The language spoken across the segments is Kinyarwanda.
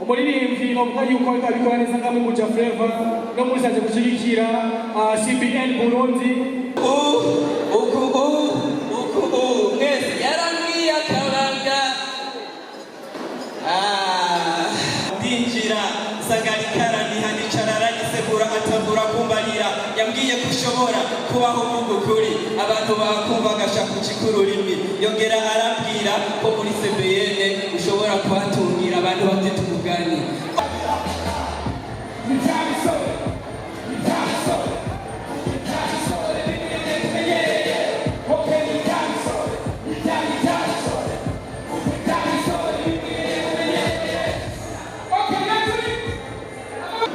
umuririmbyi novuga yuko abikora neza nkamwe mu Flavor no muri saje gushigikira CBN Burundi mwese yarambwiye akabanga ndinjira sagarikara nihanicara aragisegura atavura kumbarira yambwiye kushobora kubaho mugukuri abantu bakumva agashaka kucikururimi yongera arambwira ko muri CBN ushobora kuhatungira abantu babyita umugani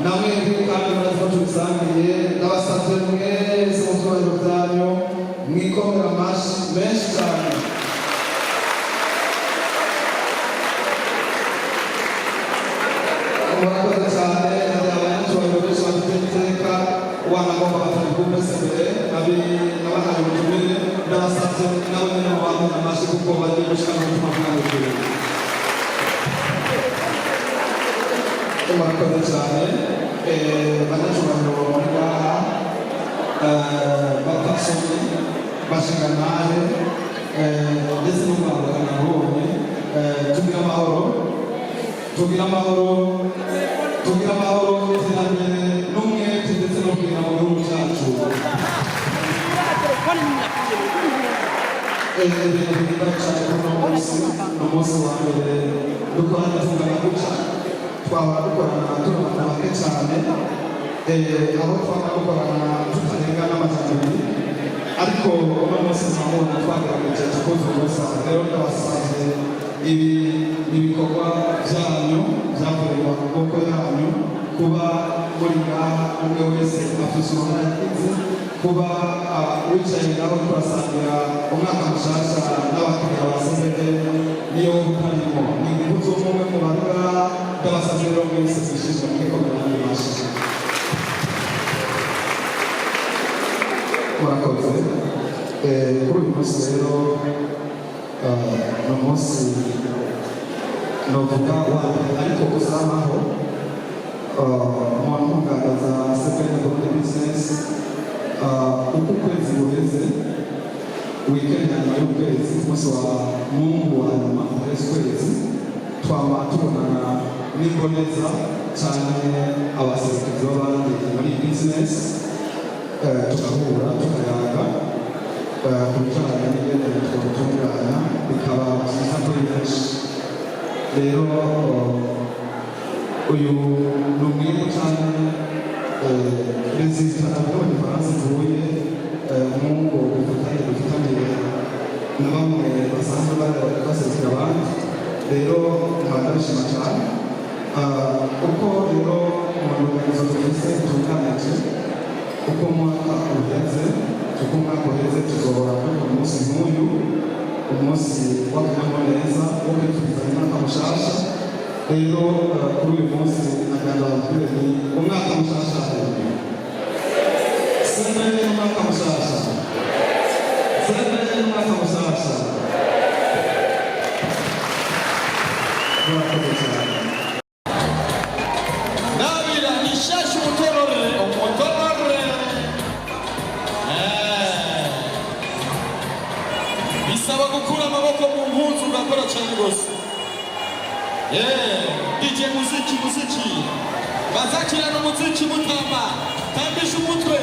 namwe kandi muraza tusangiye n'abasatse mwese mu cyubahiro byanyu mwikomera amashyi menshi cyane murakoze cyane abanyacyubahiro benshi bafite iteka wanagomba batari kumese mbere n'abahaye ubutumire n'abasatse nabo nyine mubakomera amashyi kuko bagiye gushaka umutima bw'abagore murakoze cyane banyacyubahiro muri ngaha bapasoni bashingantahe ndetse n'umwambaro nabonye tugira amahoro iterambere n'umwete ndetse no kugira mu gihugu cyacu umunsi wa mbere dukora tungana gutya twaba dukorana tubana bake cyane aho twaba dukorana tutarenga n'amajyambere ariko uno munsi nabona twagerageje tukoze ubusa rero ndabasanze ibi ibikorwa byanyu byakorewe amaboko yanyu kuba muri ngaha umwe wese afite uruhare yagize kuba wicaye nawe turasangira umwaka mushasha n'abakiriya ba CBN niyo utarimo ni imbuto umwe mu barura ndabasabye rero mwese mwishimye mwikomera n'ibashije murakoze kuri uyu munsi rero ni umunsi novuga wambere ariko uzamaho mu ntungano za CBN Burundi Business uko ukwezi guheze weekend nyuma y'ukwezi umunsi wa Mungu wa nyuma w'ukwezi twaba tubonana n'imboneza cyane abaserukizi b'abandi muri business tugahura tukayaga ku bijyanye n'ingendo twatunganya bikaba byiza kuri benshi rero uyu ni umwenda cyane perezida avuga ifaransa ivuye mu ngo dufitanye na bamwe basanzwe baserukira abandi rero nkaba ndabishima cyane uko rero mu ndunganizo dufise tunganije uko umwaka uheze tuzobora kuri uyu munsi nk'uyu umunsi w'akanyamuneza wo kwifuriza umwaka mushasha rero kuri uyu munsi nagira babwire ni umwaka mushasha CBN umwaka mushasha CBN umwaka mushasha murakoze cyane nabira nishasha umutorore bisaba gukura amaboko mu mpunzu ugakora cyane rwose DJ muziki bazakirana umuziki mutamba tambisha umutwe